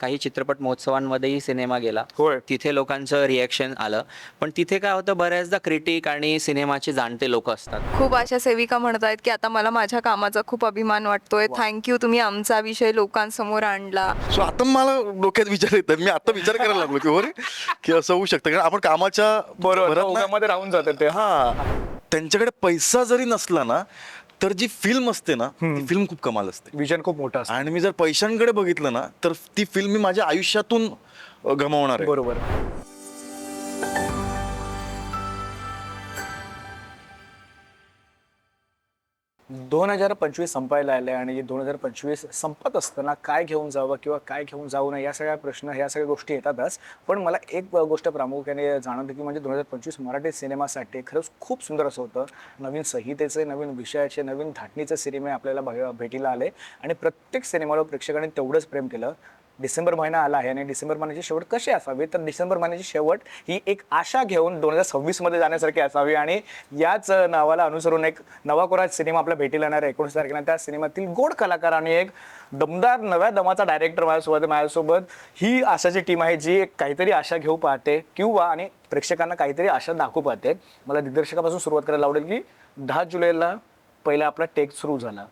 काही चित्रपट महोत्सवांमध्येही सिनेमा गेला. होय. तिथे लोकांचं रिॲक्शन आलं. पण तिथे काय होतं, बऱ्याचदा क्रिटिक आणि सिनेमाचे जाणते लोक असतात. खूप अशा सेविका म्हणतायत की आता मला माझ्या कामाचा खूप अभिमान वाटतोय, थँक्यू तुम्ही आमचा विषय लोकांसमोर आणला. सो आता मला डोक्यात विचार येतात, मी आता विचार करायला लागलो की अरे की असं होऊ शकतं, कारण आपण कामाच्या भरात ना- ओघामध्ये राहून जातात ते. हा त्यांच्याकडे पैसा जरी नसला ना, तर जी फिल्म असते ना, ती फिल्म खूप कमाल असते. विजन खूप मोठं असतं. आणि मी जर पैशांकडे बघितलं ना, तर ती फिल्म मी माझ्या आयुष्यातून गमावणार आहे. बरोबर. 2025 संपायला आले आणि 2025 संपत असताना काय घेऊन जावं किंवा काय घेऊन जाऊ नये या सगळ्या प्रश्न, ह्या सगळ्या गोष्टी येतातच. पण मला एक गोष्ट प्रामुख्याने जाणवते की म्हणजे 2025 मराठी सिनेमासाठी खरंच खूप सुंदर असं होतं. नवीन संहितेचे, नवीन विषयाचे, नवीन धाटणीचे सिनेमे आपल्याला भेटीला आले आणि प्रत्येक सिनेमावर प्रेक्षकांनी तेवढंच प्रेम केलं. डिसेंबर महिना आला आहे आणि डिसेंबर महिन्याची शेवट कशी असावी, तर डिसेंबर महिन्याची शेवट ही एक आशा घेऊन 2026 मध्ये जाण्यासारखी असावी आणि याच नावाला अनुसरून एक नवा कोरा सिनेमा आपल्या भेटीला येणार आहे 19 तारखेला. त्या सिनेमातील गोड कलाकार आणि एक दमदार नव्या दमाचा डायरेक्टर माझ्यासोबत ही आशाची टीम आहे, जी एक काहीतरी आशा घेऊ पाहते किंवा आणि प्रेक्षकांना काहीतरी आशा दाखवू पाहते. मला दिग्दर्शकापासून सुरुवात करायला आवडेल की 10 जुलैला पहिला आपला टेक सुरू झाला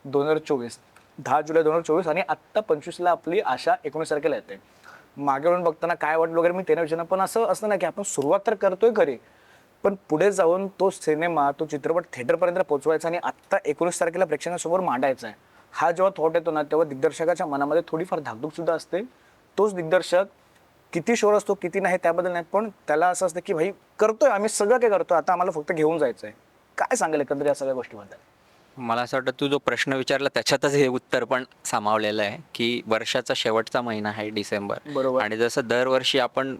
2024, 10 जुलै 2024 आणि आत्ता 25ला आपली आशा 19 तारखेला येते. मागे वळून बघताना काय वाटलं वगैरे मी ते नाही विचारणार, पण असं असतं ना की आपण सुरुवात तर करतोय खरी, पण पुढे जाऊन तो सिनेमा, तो चित्रपट थिएटरपर्यंत पोहोचवायचा आणि आत्ता 19 तारखेला प्रेक्षकांसमोर मांडायचा आहे. हा जेव्हा थॉट येतो ना, तेव्हा दिग्दर्शकाच्या मनामध्ये थोडीफार धाकधूक सुद्धा असते. तोच दिग्दर्शक किती शोर असतो किती नाही त्याबद्दल नाही, पण त्याला असं असतं की भाई करतोय आम्ही सगळं काय करतोय, आता आम्हाला फक्त घेऊन जायचं आहे. काय सांगेल एकंदरीत या सगळ्या गोष्टीबद्दल? मला असं वाटतं, तू जो प्रश्न विचारला त्याच्यातच हे उत्तर पण सामावलेलं आहे की वर्षाचा शेवटचा महिना आहे डिसेंबर. बरोबर. आणि जसं दरवर्षी आपण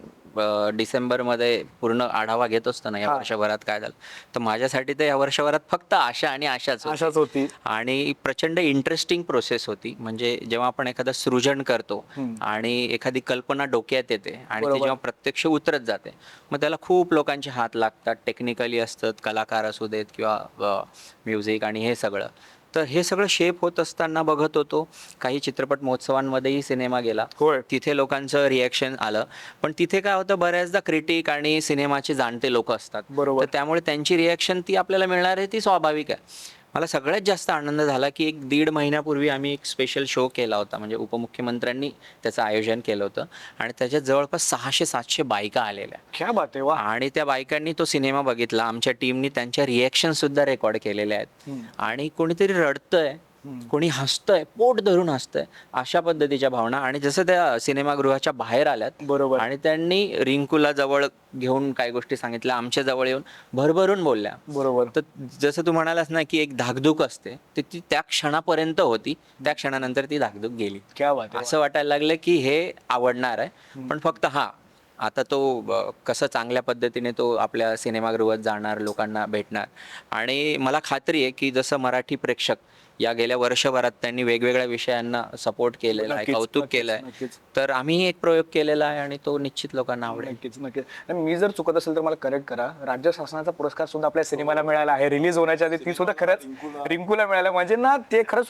डिसेंबरमध्ये पूर्ण आढावा घेत असतो ना या हा. वर्षभरात काय झालं, तर माझ्यासाठी तर या वर्षभरात फक्त आशा आणि आशाच होती. आशाच होती. आणि प्रचंड इंटरेस्टिंग प्रोसेस होती. म्हणजे जेव्हा आपण एखादं सृजन करतो आणि एखादी कल्पना डोक्यात येते आणि ती बरोबर. जेव्हा प्रत्यक्ष उतरत जाते, मग त्याला खूप लोकांचे हात लागतात. टेक्निकली असतात, कलाकार असू देत किंवा म्युझिक आणि हे सगळं. तर हे सगळं शेप होत असताना बघत होतो. काही चित्रपट महोत्सवांमध्येही सिनेमा गेला. होय. तिथे लोकांचं रिॲक्शन आलं. पण तिथे काय होतं, बऱ्याचदा क्रिटिक आणि सिनेमाचे जाणते लोक असतात. बरोबर. तर त्यामुळे त्यांची रिॲक्शन ती आपल्याला मिळणार आहे, ती स्वाभाविक आहे. मला सगळ्यात जास्त आनंद झाला की 1-1.5 महिन्यापूर्वी आम्ही एक स्पेशल शो केला होता. म्हणजे उपमुख्यमंत्र्यांनी त्याचं आयोजन केलं होतं आणि त्याच्यात जवळपास 600-700 बायका आलेल्या. क्या बात आहे, वा. आणि त्या बायकांनी तो सिनेमा बघितला. आमच्या टीमनी त्यांच्या रिॲक्शन सुद्धा रेकॉर्ड केलेल्या आहेत. आणि कोणीतरी रडतंय, कोणी हसतंय, पोट धरून हसतंय, अशा पद्धतीच्या भावना. आणि जसं त्या सिनेमागृहाच्या बाहेर आल्यात बरोबर. आणि त्यांनी रिंकूला जवळ घेऊन काही गोष्टी सांगितल्या, आमच्या जवळ येऊन भरभरून बोलल्या. बरोबर. तर जसं तू म्हणालास ना की एक धाकधूक असते, ती त्या क्षणापर्यंत होती. त्या क्षणानंतर ती धाकधूक गेली. क्या बात आहे. असं वाटायला लागलं की हे आवडणार आहे. पण फक्त आता तो कसं चांगल्या पद्धतीने तो आपल्या सिनेमागृहात जाणार, लोकांना भेटणार. आणि मला खात्री आहे की जसं मराठी प्रेक्षक या गेल्या वर्षभरात त्यांनी वेगवेगळ्या विषयांना सपोर्ट केलेला आहे, नक्कीच, कौतुक नक्कीच, केलंय, नक्कीच. तर आम्हीही एक प्रयोग केलेला आहे आणि तो निश्चित लोकांना आवडेल. नक्कीच नक्कीच. आणि मी जर चुकत असेल तर मला करेक्ट करा, राज्य शासनाचा पुरस्कार सुद्धा आपल्या सिनेमाला मिळाला आहे. रिलीज होण्याच्या आधी ती सुद्धा खरंच रिंकूला मिळाला. म्हणजे ना ते खरंच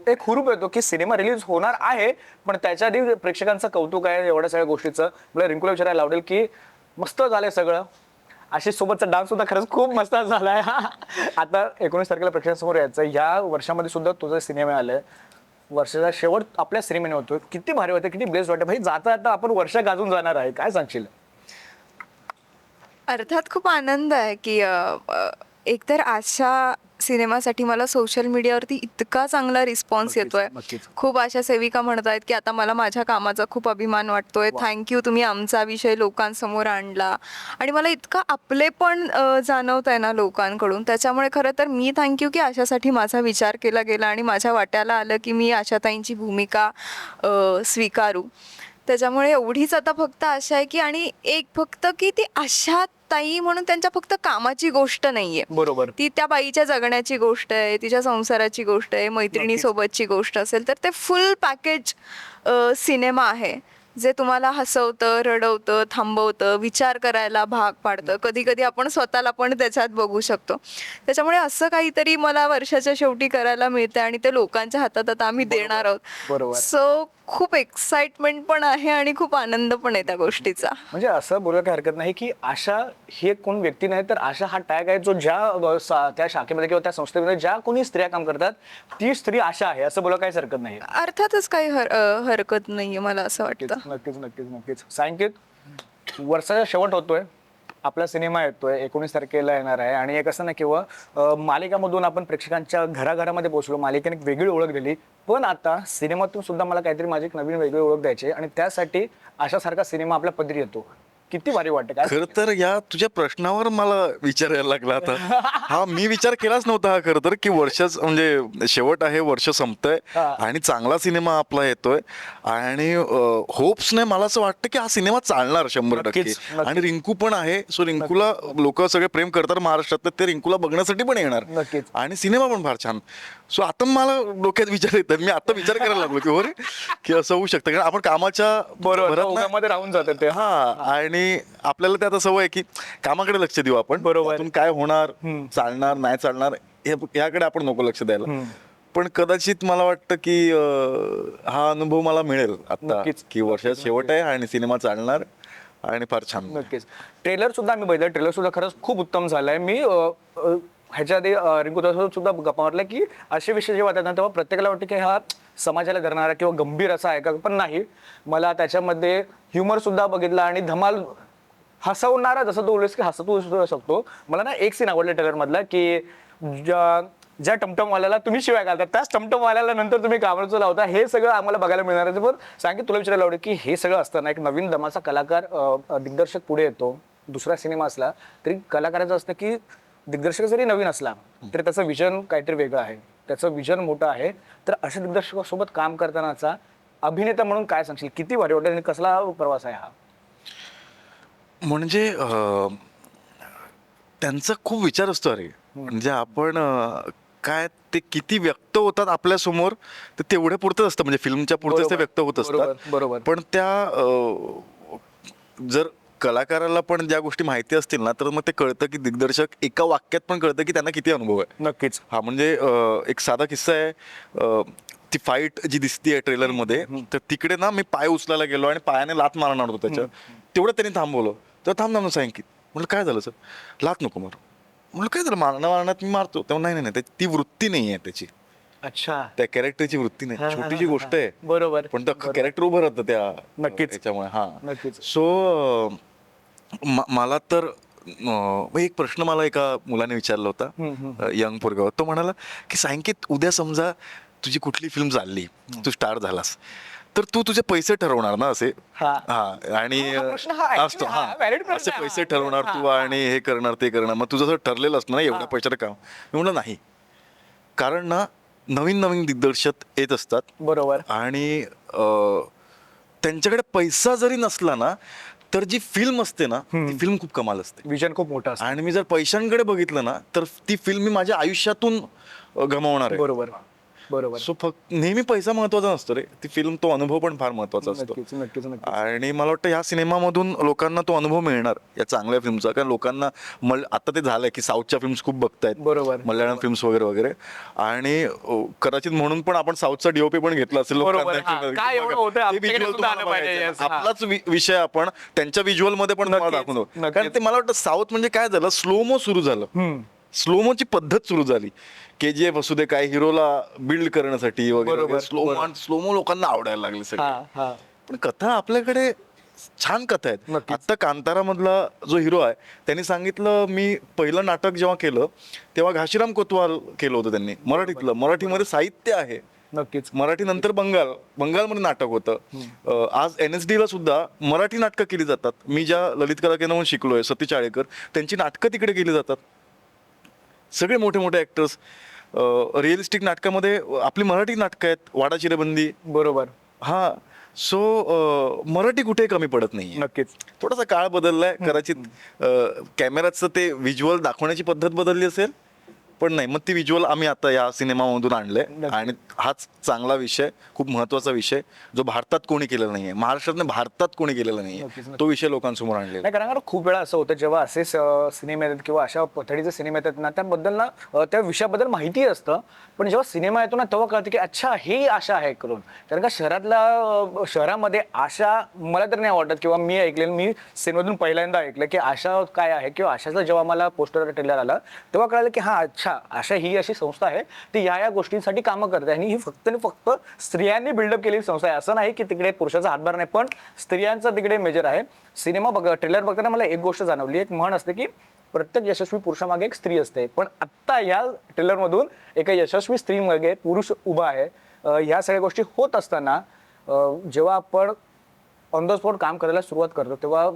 एक हुरूप येतो की सिनेमा रिलीज होणार आहे, पण त्याच्या आधी प्रेक्षकांचं कौतुक आहे एवढ्या सगळ्या गोष्टीचं. मला रिंकूला विचारायला आवडेल की मस्त झालंय सगळं, आशिष सोबतचा डान्स सुद्धा खरंच खूप मस्त झालाय. आता 19 तारखेला प्रेक्षकांसमोर यायचं, या वर्षामध्ये सुद्धा तुझे सिनेमे आले, वर्षाचा शेवट आपल्या सिनेमाने होतोय. किती भारी वाटतं, किती बेस्ट वाटतं भाई, जाता आता आपण वर्ष गाजून जाणार आहे. काय सांगशील? अर्थात खूप आनंद आहे की एकतर आशा सिनेमासाठी मला सोशल मीडियावरती इतका चांगला रिस्पॉन्स येतोय. नक्कीच. खूप अशा सेविका म्हणतायत की आता मला माझ्या कामाचा खूप अभिमान वाटतोय, थँक्यू तुम्ही आमचा विषय लोकांसमोर आणला. आणि मला इतका आपले पण जाणवत आहे ना लोकांकडून. त्याच्यामुळे खरं तर मी थँक्यू की आशासाठी माझा विचार केला गेला आणि माझ्या वाट्याला आलं की मी आशाताईंची भूमिका स्वीकारू. त्याच्यामुळे एवढीच आता फक्त आशा आहे की, आणि एक फक्त की ती आशा ताई म्हणून त्यांच्या फक्त कामाची गोष्ट नाहीये, बरोबर. ती त्या बाईच्या जगण्याची गोष्ट आहे, तिच्या संसाराची गोष्ट आहे, मैत्रिणीसोबतची गोष्ट असेल तर ते फुल पॅकेज सिनेमा आहे. जे तुम्हाला हसवतं, रडवतं, थांबवतं, विचार करायला भाग पाडतं. कधी कधी आपण स्वतःला पण त्याच्यात बघू शकतो. त्याच्यामुळे असं काहीतरी मला वर्षाच्या शेवटी करायला मिळतं आणि ते लोकांच्या हातात आता आम्ही देणार आहोत. बरोबर. सो खूप एक्साइटमेंट पण आहे आणि खूप आनंद पण आहे त्या गोष्टीचा. म्हणजे असं बोलायला काही हरकत नाही की आशा ही एक कोण व्यक्ती नाही, तर आशा हा टॅग आहे जो त्या शाखेमध्ये किंवा त्या संस्थेमध्ये ज्या कोणी स्त्रिया काम करतात ती स्त्री आशा आहे, असं बोलायला काहीच हरकत नाही. अर्थातच काही हरकत नाहीये मला असं वाटतं. नक्कीच नक्कीच नक्कीच. सांकेत, वर्षाचा शेवट होतोय, आपला सिनेमा येतोय, 19 तारखेला येणार आहे आणि एक असं ना किंवा मालिकामधून आपण प्रेक्षकांच्या घराघरामध्ये पोहोचलो, मालिकेने एक वेगळी ओळख दिली, पण आता सिनेमातून सुद्धा मला काहीतरी माझी एक नवीन वेगळी ओळख द्यायची आणि त्यासाठी अशासारखा सिनेमा आपल्या पदरी येतो. किती भारी वाटतं काय? खर तर या तुझ्या प्रश्नावर मला विचार यायला लागला आता. हा मी विचार केलाच नव्हता हा खरं तर, की वर्षच म्हणजे शेवट आहे, वर्ष संपतंय हा. आणि चांगला सिनेमा आपला येतोय आणि होप्सने मला असं वाटतं की हा सिनेमा चालणार 100%. नक्कीच, नक्कीच. आणि रिंकू पण आहे, सो रिंकूला लोक सगळे प्रेम करतात महाराष्ट्रात, ते रिंकूला बघण्यासाठी पण येणार नक्कीच. आणि सिनेमा पण फार छान. सो आता मला डोक्यात विचार येतात, मी आता विचार करायला लागलो की अरे की असं होऊ शकतं, कारण आपण कामाच्या बरोबर, भरात ना- ओघामध्ये राहून जातं ते. हा आणि आपल्याला त्यात सवय आहे की कामाकडे लक्ष देऊ आपण, बरोबर. त्यातून काय होणार, चालणार नाही चालणार याकडे आपण नको लक्ष द्यायला. पण कदाचित मला वाटतं की हा अनुभव मला मिळेल आता नक्कीच. की वर्षात शेवट आहे आणि सिनेमा चालणार आणि फार छान. नक्कीच. ट्रेलर सुद्धा आम्ही बघितलं, ट्रेलर सुद्धा खरंच खूप उत्तम झालाय. मी ह्याच्या आधी रिंकू दादासोबत सुद्धा गप्पा मारल्या की असे विषय जेव्हा येतात ना तेव्हा प्रत्येकाला वाटतं की हा समाजाला धरणारा किंवा गंभीर असा आहे का, पण नाही. मला त्याच्यामध्ये ह्युमर सुद्धा बघितला आणि धमाल हसवणारा, जसं तू बोललीस की हसतू शकतो. मला ना एक सीन आवडला ट्रेलर मधला की ज्या टमटमवाल्याला तुम्ही शिवाय घालता त्याच टमटमवाल्याला नंतर तुम्ही कामाचं लावता, हे सगळं आम्हाला बघायला मिळणार आहे. पण सांग की तुला विचारायला आवडेल की हे सगळं असताना एक नवीन दमाचा कलाकार दिग्दर्शक पुढे येतो, दुसरा सिनेमा असला तरी कलाकाराचं असतं की दिग्दर्शक जरी नवीन असला तरी त्याचं विजन काहीतरी वेगळं आहे, त्याचं विजन मोठं आहे. तर अशा दिग्दर्शकासोबत काम करतानाचा अभिनेता म्हणून काय सांगशील, किती भारी वाटेल आणि कसला प्रवास आहे हा? म्हणजे त्यांचा खूप विचार असतो अरे, म्हणजे आपण काय ते किती व्यक्त होतात आपल्या समोर तर तेवढ्या पुरतच असतं, म्हणजे फिल्मच्या पुरतच ते बरोबर, व्यक्त होत बरोबर, असतात. बरोबर. पण त्या जर कलाकाराला पण ज्या गोष्टी माहिती असतील ना तर मग ते कळतं की दिग्दर्शक एका वाक्यात पण कळतं की त्यांना किती अनुभव आहे. नक्कीच. हा म्हणजे एक साधा किस्सा आहे. ती फाईट जी दिसतीये ट्रेलर मध्ये, तर तिकडे ना मी पाय उचलायला गेलो आणि पायाने लात मारणार होतो त्याच्या, तेवढं त्यांनी थांबवलं. तर थांब सांगितलं, म्हटलं काय झालं सर, लात नको मारू. म्हटलं काय झालं, मारण्यात मी मारतो. तेव्हा नाही ती वृत्ती नाही आहे त्याची, अच्छा. त्या कॅरेक्टरची वृत्ती नाही. छोटीशी गोष्ट आहे बरोबर. पण कॅरेक्टर उभं राहतं त्या नक्कीच. त्याच्यामुळे. हा नक्कीच. सो मला तर एक प्रश्न मला एका मुलाने विचारला होता, यंग पोरगा. तो म्हणाला की सांगित उद्या समजा तुझी कुठली फिल्म चालली, तू स्टार झालास तर तू तुझे पैसे ठरवणार ना असे. हा. हा आणि हा प्रश्न हा actually असतो हा valid प्रश्न असे आहे. पैसे ठरवणार तू हा. आणि हे करणार ते करणार. मग तुझं जर ठरलेलं असतं ना एवढ्या पैशाचं काम, मी म्हणलं नाही, कारण ना नवीन नवीन दिग्दर्शक येत असतात बरोबर. आणि त्यांच्याकडे पैसा जरी नसला ना तर जी फिल्म असते ना ती फिल्म खूप कमाल असते. विजन खूप मोठा असतो. आणि मी जर पैशांकडे बघितलं ना तर ती फिल्म मी माझ्या आयुष्यातून गमावणार आहे. बरोबर बरोबर. सो फक्त नेहमी पैसा महत्वाचा नसतो रे, ती फिल्म, तो अनुभव पण फार महत्वाचा असतो. नक्कीच नक्कीच नक्कीच. आणि मला वाटतं ह्या सिनेमामधून लोकांना तो अनुभव मिळणार या चांगल्या फिल्मचा, कारण लोकांना आता ते झालंय की साऊथच्या फिल्म्स खूप बघतायत, बरोबर. मल्याळम फिल्म्स वगैरे वगैरे. आणि कदाचित म्हणून पण आपण साऊथचा डीओपी पण घेतला असेल बरोबर. लोकांना. हा. काय एवढं होतं, आमच्याकडे सुद्धा आलं पाहिजे. Yes. हा. आपलाच विषय आपण त्यांच्या व्हिज्युअल मध्ये पण तुम्हाला नक्कीच, दाखवतो. नक्कीच. कारण ते मला वाटतं साऊथ म्हणजे काय झालं, स्लोमो सुरू झालं, स्लोमोची पद्धत सुरू झाली. KGF असू दे, काय हिरोला बिल्ड करण्यासाठी वगैरे बरोबर, स्लोमो लोकांना आवडायला लागले हा सगळे. हा. पण कथा आपल्याकडे छान कथा आहेत. नक्कीच. आता कांतारा मधला जो हिरो आहे त्यांनी सांगितलं, मी पहिलं नाटक जेव्हा केलं तेव्हा घाशीराम कोतवाल केलं होतं त्यांनी मराठीतलं. मराठीमध्ये साहित्य आहे, नक्कीच. मराठी नंतर बंगालमध्ये नाटक होतं. आज NSD ला सुद्धा मराठी नाटकं केली जातात. मी ज्या ललित कला केंद्रावरून शिकलोय, सती चाळेकर, त्यांची नाटकं तिकडे केली जातात. सगळे मोठे मोठे ऍक्टर्स रिअलिस्टिक नाटकामध्ये आपली मराठी नाटकं आहेत, वाडा चिरेबंदी. बरोबर. हा. सो मराठी कुठे कमी पडत नाही. नक्कीच. थोडासा काळ बदललाय, कदाचित कॅमेराचं ते व्हिज्युअल दाखवण्याची पद्धत बदलली असेल, पण नाही, मग ती व्हिज्युअल आम्ही आता या सिनेमामधून आणले आणि हाच चांगला विषय, खूप महत्वाचा विषय जो भारतात कोणी केलेला नाहीये, महाराष्ट्रात भारतात कोणी केलेला नाहीये, तो विषय लोकांसमोर आणलेला. नाही, कारण खूप वेळा असं होतं जेव्हा असे सिनेमे येतात किंवा अशा पद्धतीचे सिनेमे येतात ना, त्याबद्दल ना त्या विषयाबद्दल माहिती असतं, पण जेव्हा सिनेमा येतो ना तेव्हा कळतं की अच्छा ही आशा आहे करून. कारण का शहरामध्ये आशा मला तर नाही वाटत, किंवा मी ऐकलेलं, मी सिनेमातून पहिल्यांदा ऐकलं की आशा काय आहे, किंवा आशाचं जेव्हा मला पोस्टर ट्रेलर आला तेव्हा कळलं की हा अच्छा, आशा ही अशी संस्था आहे ती या गोष्टींसाठी कामं करते आणि ही फक्त आणि फक्त स्त्रियांनी बिल्डअप केलेली संस्था आहे. असं नाही की तिकडे पुरुषाचा हातभार नाही, पण स्त्रियांचा तिकडे मेजर आहे. सिनेमा ट्रेलर बघताना मला एक गोष्ट जाणवली, एक म्हण असते की प्रत्येक यशस्वी पुरुषामागे एक स्त्री असते, पण आत्ता या ट्रेलरमधून एका यशस्वी स्त्रीमागे पुरुष उभा आहे. ह्या सगळ्या गोष्टी होत असताना जेव्हा आपण ऑन द स्पॉट काम करायला सुरुवात करतो तेव्हा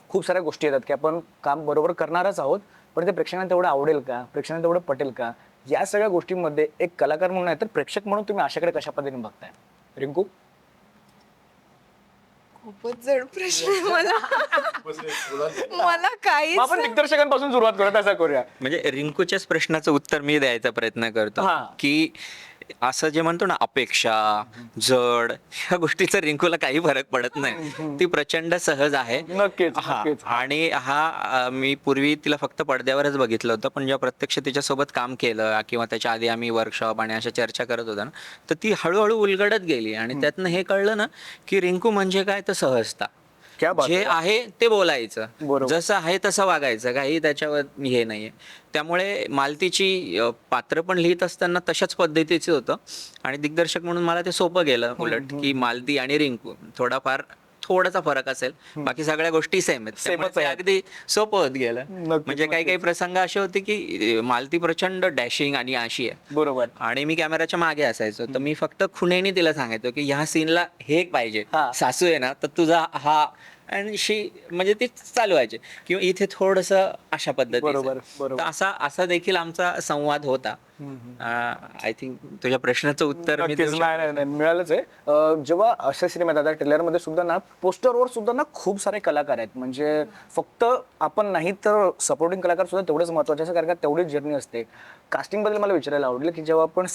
खूप साऱ्या गोष्टी येतात की आपण काम बरोबर करणारच आहोत, पण ते प्रेक्षकांना तेवढं आवडेल का, प्रेक्षकांना तेवढं पटेल का, या सगळ्या गोष्टींमध्ये एक कलाकार म्हणून आहे तर प्रेक्षक म्हणून तुम्ही आशाकडे कशा पद्धतीने बघताय रिंकू? खूपच जड प्रश्न आहे मला. मला काहीच आपण दिग्दर्शकांपासून सुरुवात करूया, तसा करूया. म्हणजे रिंकूच्याच प्रश्नाचं उत्तर मी द्यायचा प्रयत्न करतो हा. की असं जे म्हणतो ना अपेक्षा, जड, ह्या गोष्टीचा रिंकूला काही फरक पडत नाही. ती प्रचंड सहज आहे. नक्कीच, हा. नक्कीच. आणि मी पूर्वी तिला फक्त पडद्यावरच बघितलं होतं, पण जेव्हा प्रत्यक्ष तिच्यासोबत काम केलं किंवा त्याच्या आधी आम्ही वर्कशॉप आणि अशा चर्चा करत होतो ना, तर ती हळूहळू उलगडत गेली आणि त्यातनं हे कळलं ना की रिंकू म्हणजे काय तर सहजता. क्या बात जे आहे. आहे ते बोलायचं, बरोबर. जसं आहे तसं वागायचं, काही त्याच्यावर हे नाहीये. त्यामुळे मालतीची पात्र पण लिहित असताना तशाच पद्धतीचं होतं आणि दिग्दर्शक म्हणून मला ते सोपं गेलं. उलट की मालती आणि रिंकू थोडासा फरक असेल, बाकी सगळ्या गोष्टी सेम आहेत, त्यामुळे Same च आहे. ते अगदी सोपं होत गेलं. नक्कीच, म्हणजे काही प्रसंग असे होते की मालती प्रचंड डॅशिंग आणि अशी आहे बरोबर. आणि मी कॅमेराच्या मागे असायचो, तर मी फक्त खुणेनी तिला सांगायचो की ह्या सीनला हे पाहिजे, हा. सासू आहे ना तर तुझा हा, आणि म्हणजे ते चालू व्हायचे किंवा इथे थोडस अशा बरोबर, पद्धतीचं. बरोबर. तर असा देखील आमचा संवाद होता. आय थिंक तुझ्या प्रश्नाचं उत्तर मी नक्कीच. देऊ नाही मिळालंच आहे. जेव्हा अशा सिनेमात आता ट्रेलरमध्ये सुद्धा ना पोस्टरवर सुद्धा ना खूप सारे कलाकार आहेत, म्हणजे फक्त आपण नाही तर सपोर्टिंग कलाकार सुद्धा तेवढेच महत्वाचे असतात, कारण का तेवढीच जर्नी असते. कास्टिंग बद्दल मला विचारायला आवडेल की जेव्हा आपण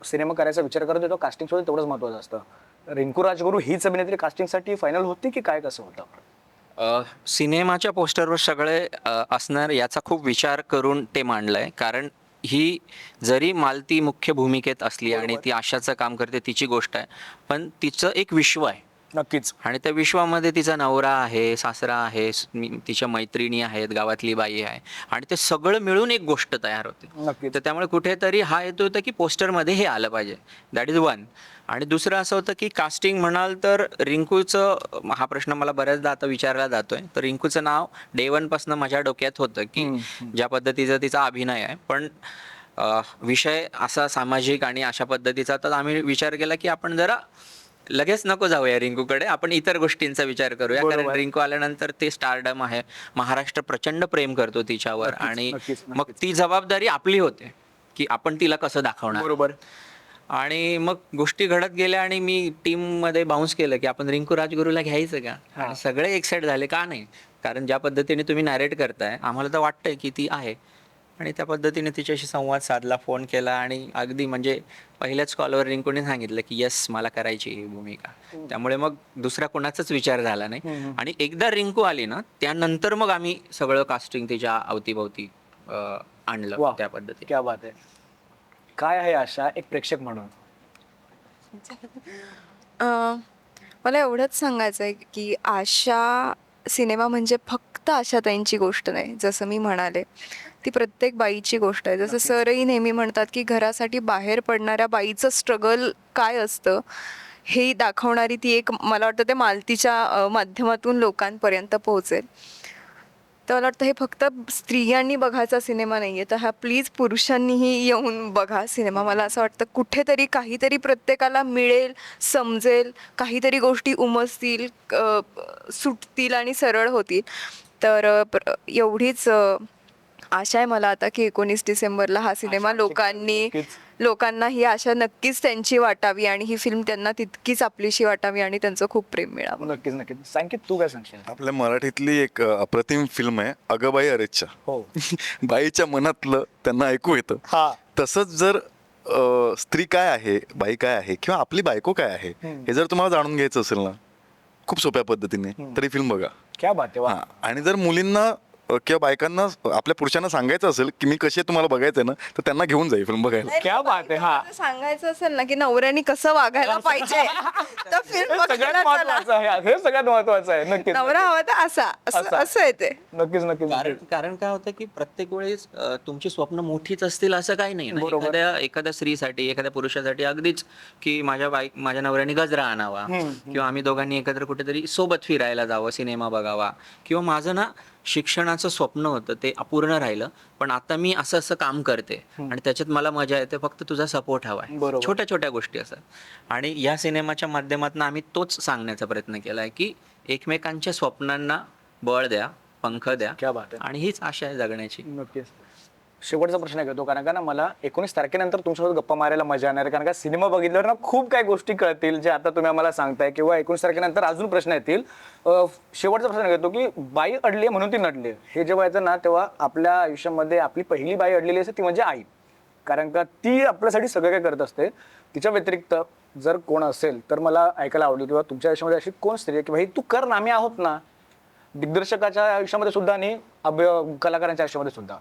सिनेमा करायचा विचार करतो तेव्हा कास्टिंग सुद्धा तेवढंच महत्वाचं असतं. रिंकू राजगुरू हीच अभिनेत्री कास्टिंगसाठी फायनल होती की काय, कसं होतं? सिनेमाच्या पोस्टरवर सगळे असणार याचा खूप विचार करून ते मांडलंय, कारण ही जरी मालती मुख्य भूमिकेत असली आणि ती आशाचं काम करते, तिची गोष्ट आहे, पण तिचं एक विश्व आहे नक्कीच. आणि त्या विश्वामध्ये तिचा नवरा आहे, सासरा आहे, तिच्या मैत्रिणी आहेत, गावातली बाई आहे आणि ते सगळं मिळून एक गोष्ट तयार होते. नक्कीच. तर त्यामुळे कुठेतरी हा येतो होता की पोस्टरमध्ये हे आलं पाहिजे, दॅट इज वन. आणि दुसरं असं होतं की कास्टिंग म्हणाल तर रिंकूचं, हा प्रश्न मला बऱ्याचदा आता विचारला जातोय, तर रिंकूचं नाव डे वन पासून माझ्या डोक्यात होतं की ज्या पद्धतीचा तिचा अभिनय आहे, पण विषय असा सामाजिक आणि अशा पद्धतीचा, तर आम्ही विचार केला की आपण जरा लगेच नको जाऊया रिंकूकडे, आपण इतर गोष्टींचा विचार करूया. कारण बरोबर. रिंकू आल्यानंतर ते स्टारडम आहे, महाराष्ट्र प्रचंड प्रेम करतो तिच्यावर नक्कीच, आणि नक्कीच, मग ती जबाबदारी आपली होते की आपण तिला कसं दाखवणार. बरोबर. आणि मग गोष्टी घडत गेल्या आणि मी टीम मध्ये बाउन्स केलं की आपण रिंकू राजगुरूला घ्यायचं का, आणि सगळे एक्साइट झाले. का नाही, कारण ज्या पद्धतीने तुम्ही नॅरेट करताय आम्हाला तर वाटतंय की ती आहे, आणि त्या पद्धतीने तिच्याशी संवाद साधला, फोन केला आणि अगदी म्हणजे पहिल्याच कॉलवर रिंकूने सांगितलं की येस मला करायची ही भूमिका. त्यामुळे मग दुसरा कोणाचाच विचार झाला नाही. आणि एकदा रिंकू आली ना त्यानंतर मग आम्ही सगळं कास्टिंग तिच्या अवतीभवती आणलं वाह. त्या पद्धतीने. क्या बात आहे. काय आहे आशा एक प्रेक्षक म्हणून? मला एवढंच सांगायचं आहे की आशा सिनेमा म्हणजे फक्त आशाताईंची गोष्ट नाही, जसं मी म्हणाले ती प्रत्येक बाईची गोष्ट आहे. जसं सरही नेहमी म्हणतात की घरासाठी बाहेर पडणाऱ्या बाईचं स्ट्रगल काय असतं हे दाखवणारी ती एक, मला वाटतं ते मालतीच्या माध्यमातून लोकांपर्यंत पोहोचेल. तर मला वाटतं हे फक्त स्त्रियांनी बघायचा सिनेमा नाही आहे, तर हा प्लीज पुरुषांनीही येऊन बघा सिनेमा. मला असं वाटतं कुठेतरी काहीतरी प्रत्येकाला मिळेल, समजेल, काहीतरी गोष्टी उमजतील, सुटतील आणि सरळ होतील. तर एवढीच आशा आहे मला आता की 19 डिसेंबरला हा सिनेमा लोकांनी नक्कीच. लोकांना ही आशा नक्कीच त्यांची वाटावी आणि ही फिल्म त्यांना तितकीच आपलीशी वाटावी आणि त्यांचं खूप प्रेम मिळावं. नक्कीच नक्कीच. सांगित तू काय सांगशील? आपल्या मराठीतली एक अप्रतिम फिल्म आहे अगबाई अरेच्चा. हो. बाईच्या मनातलं त्यांना ऐकू येतं. हा. तसंच जर स्त्री काय आहे, बाई काय आहे, किंवा आपली बायको काय आहे, हे जर तुम्हाला जाणून घ्यायचं असेल ना खूप सोप्या पद्धतीने, तर ही फिल्म बघा. क्या बात आहे. वा. हा. आणि जर मुलींना किंवा बायकांना आपल्या पुरुषांना सांगायचं असेल की मी कशी आहे तुम्हाला बघायचंय ना, तर त्यांना घेऊन जाईल फिल्म बघायला. क्या बात आहे. हा. जर सांगायचं असेल ना की नवऱ्याने कसं वागायला पाहिजे तर फिल्म हे सगळ्यात महत्वाचं आहे. हे सगळ्यात महत्वाचं आहे. नक्कीच नवरा हवा तर असा असं आहे ते. नक्कीच नक्कीच. कारण काय होतं की प्रत्येक वेळेस तुमची स्वप्न मोठीच असतील असं काही नाही ना. एखाद्या स्त्रीसाठी, एखाद्या पुरुषासाठी अगदीच की माझ्या नवऱ्याने गजरा आणावा, किंवा आम्ही दोघांनी एकत्र कुठेतरी सोबत फिरायला जावं, सिनेमा बघावा, किंवा माझं ना शिक्षणाचं स्वप्न होतं ते अपूर्ण राहिलं, पण आता मी असं असं काम करते आणि त्याच्यात मला मजा येते, फक्त तुझा सपोर्ट हवा आहे. बरोबर. छोट्या छोट्या गोष्टी असतात आणि या सिनेमाच्या माध्यमातून आम्ही तोच सांगण्याचा प्रयत्न केलाय की एकमेकांच्या स्वप्नांना बळ द्या, पंख द्या, क्या बात आहे. आणि हीच आशा आहे जगण्याची. नक्कीच. शेवटचा प्रश्न घेतो, कारण का ना मला 19 तारखेनंतर तुमच्यासोबत गप्पा मारायला मजा येणार आहे, कारण का सिनेमा बघितल्यावर ना खूप काही गोष्टी कळतील जे आता तुम्ही आम्हाला सांगताय, किंवा 19 तारखेनंतर अजून प्रश्न येतील. शेवटचा प्रश्न घेतो की बाई अडली आहे म्हणून ती नडली आहे. हे जेव्हा येतं ना तेव्हा आपल्या आयुष्यामध्ये आपली पहिली बाई अडलेली असते ती म्हणजे आई, कारण का ती आपल्यासाठी सगळं काय करत असते. तिच्या व्यतिरिक्त जर कोण असेल तर मला ऐकायला आवडेल, किंवा तुमच्या आयुष्यामध्ये अशी कोण स्त्री आहे की भाई तू कर ना, आम्ही आहोत ना, दिग्दर्शकाच्या आयुष्यामध्ये सुद्धा आणि कलाकारांच्या आयुष्यामध्ये सुद्धा.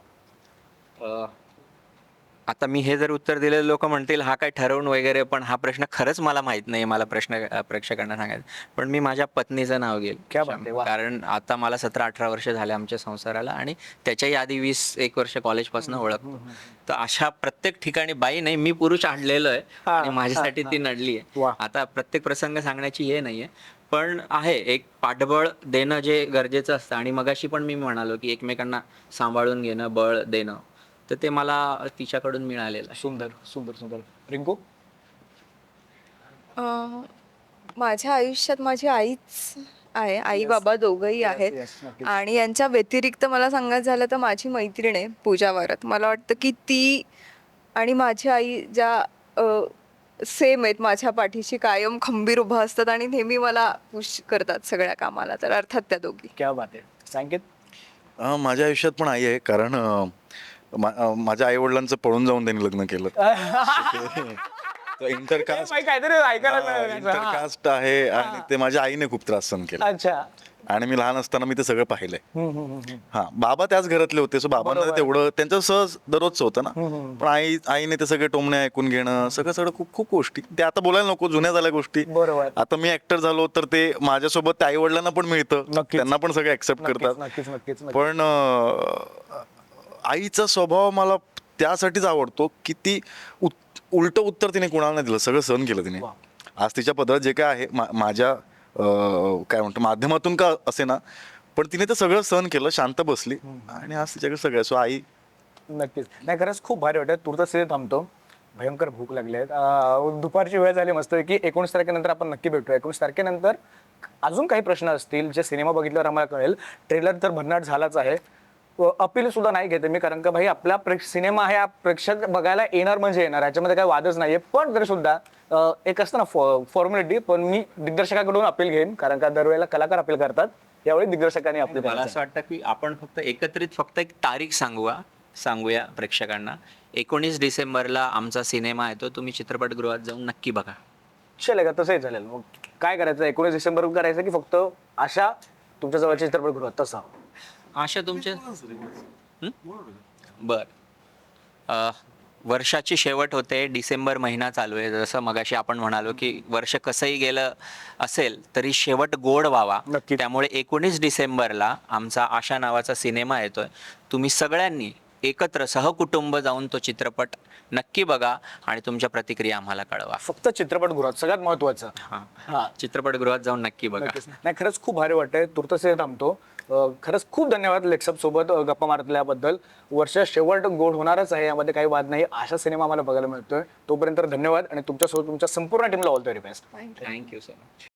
आता मी हे जर उत्तर दिलेलं लोक म्हणतील हा काय ठरवून वगैरे, पण हा प्रश्न खरंच मला माहित नाही. मला प्रेक्षकांना सांगायचं, पण मी माझ्या पत्नीचं नाव घेईल. क्या बात आहे, वा. कारण आता मला 17-18 वर्ष झाले आमच्या संसाराला, आणि त्याच्याही आधी 20-1 वर्ष कॉलेजपासून ओळखतो. तर अशा प्रत्येक ठिकाणी बाई नाही, मी पुरुष आणलेलो आहे आणि माझ्यासाठी ती नडली आहे. वा. आता प्रत्येक प्रसंग सांगण्याची हे नाहीये, पण आहे एक पाठबळ देणं जे गरजेचं असतं. आणि मगाशी पण मी म्हणालो की एकमेकांना सांभाळून घेणं, बळ देणं, तर ते मला तिच्याकडून मिळालेलं आहे. सुंदर सुंदर सुंदर. रिंकू? माझ्या आयुष्यात माझी आईच आहे, आई बाबा दोघंही आहेत. yes, नक्कीच. आणि यांच्या व्यतिरिक्त मला सांगायचं झालं तर माझी मैत्रीण आहे पूजा वारत. मला वाटतं की ती आणि माझी आई ज्या सेम आहेत, माझ्या पाठीशी कायम खंबीर उभा असतात आणि नेहमी मला पुश करतात सगळ्या कामाला. तर अर्थात त्या दोघी. क्या बात आहे. सांगित? माझ्या आयुष्यात पण आई आहे, कारण माझ्या आई वडिलांचं पळून जाऊन त्यांनी लग्न केलं. इंटरकास्ट काहीतरी ऐकायला. इंटरकास्ट आहे आणि ते माझ्या आईने खूप त्रास सहन केला. अच्छा. आणि मी लहान असताना मी ते सगळं पाहिलंय. हा, बाबा त्याच घरातले होते, सो बाबांना तेवढं त्यांचं सहज दररोजचं होतं ना. पण आईने ते सगळे टोमणे ऐकून घेणं, सगळं खूप खूप गोष्टी, ते आता बोलायला नको, जुन्या झाल्या गोष्टी. बरोबर. आता मी ऍक्टर झालो तर ते माझ्यासोबत त्या आई वडिलांना पण मिळतं, नक्कीच. त्यांना पण सगळे ऍक्सेप्ट करतात. नक्कीच नक्कीच. पण आईचा स्वभाव मला त्यासाठीच आवडतो की ती उलट उत्तर तिने कोणाला नाही दिलं, सगळं सहन केलं तिने. आज तिच्या पदरात जे काय आहे, माझ्या काय म्हणतो माध्यमातून का असे ना, पण तिने तर सगळं सहन केलं, शांत बसली, आणि आज तिच्याकडे सगळं. सो आई. नक्कीच. नाही, खरंच खूप भारी वाटत. तुर्त स्थिती थांबतो, भयंकर भूक लागली आहे. दुपारची वेळ झाली मस्त की 19 तारखेनंतर आपण नक्की भेटू. 19 तारखेनंतर अजून काही प्रश्न असतील जे सिनेमा बघितल्यावर आम्हाला कळेल. ट्रेलर तर भन्नाट झालाच आहे, अपील सुद्धा नाही घेते मी, कारण का भाई आपला सिनेमा आहे, प्रेक्षक बघायला येणार म्हणजे येणार, ह्याच्यामध्ये काही वादच नाहीये. पण तरी सुद्धा एक असतं ना फॉर्मॅलिटी, पण मी दिग्दर्शकाकडून अपील घेईन, कारण का दरवेळेला कलाकार अपील करतात, यावेळी दिग्दर्शकांनी अपील मला केलं. असं वाटतं की आपण फक्त एक तारीख सांगूया प्रेक्षकांना. 19 डिसेंबरला आमचा सिनेमा येतो, तुम्ही चित्रपटगृहात जाऊन नक्की बघा. चले का? तसंही चालेल. मग काय करायचं, 19 डिसेंबर करायचं की फक्त अशा तुमच्या जवळच्या चित्रपटगृहात? तसा आशा तुमच्या बर. वर्षाची शेवट होते, डिसेंबर महिना चालू आहे. जसं मगाशी आपण म्हणालो की वर्ष कसंही गेलं असेल तरी शेवट गोड व्हावा. नक्कीच. त्यामुळे 19 डिसेंबरला आमचा आशा नावाचा सिनेमा येतोय. तुम्ही सगळ्यांनी एकत्र सहकुटुंब जाऊन तो चित्रपट नक्की बघा आणि तुमच्या प्रतिक्रिया आम्हाला कळवा. फक्त चित्रपटगृहात, सगळ्यात महत्वाचं. हा, चित्रपटगृहात जाऊन नक्की बघा. नाही, खरंच खूप भारी वाटतंय. तुर्तसे थांबतो. खरंच खूप धन्यवाद लेक्सअप सोबत गप्पा मारल्याबद्दल. वर्ष शेवट गोड होणारच आहे, यामध्ये काही वाद नाही. अशा सिनेमा आम्हाला बघायला मिळतोय. तोपर्यंत धन्यवाद, आणि तुमच्यासोबत तुमच्या संपूर्ण टीमला all the very best. Thank you so much.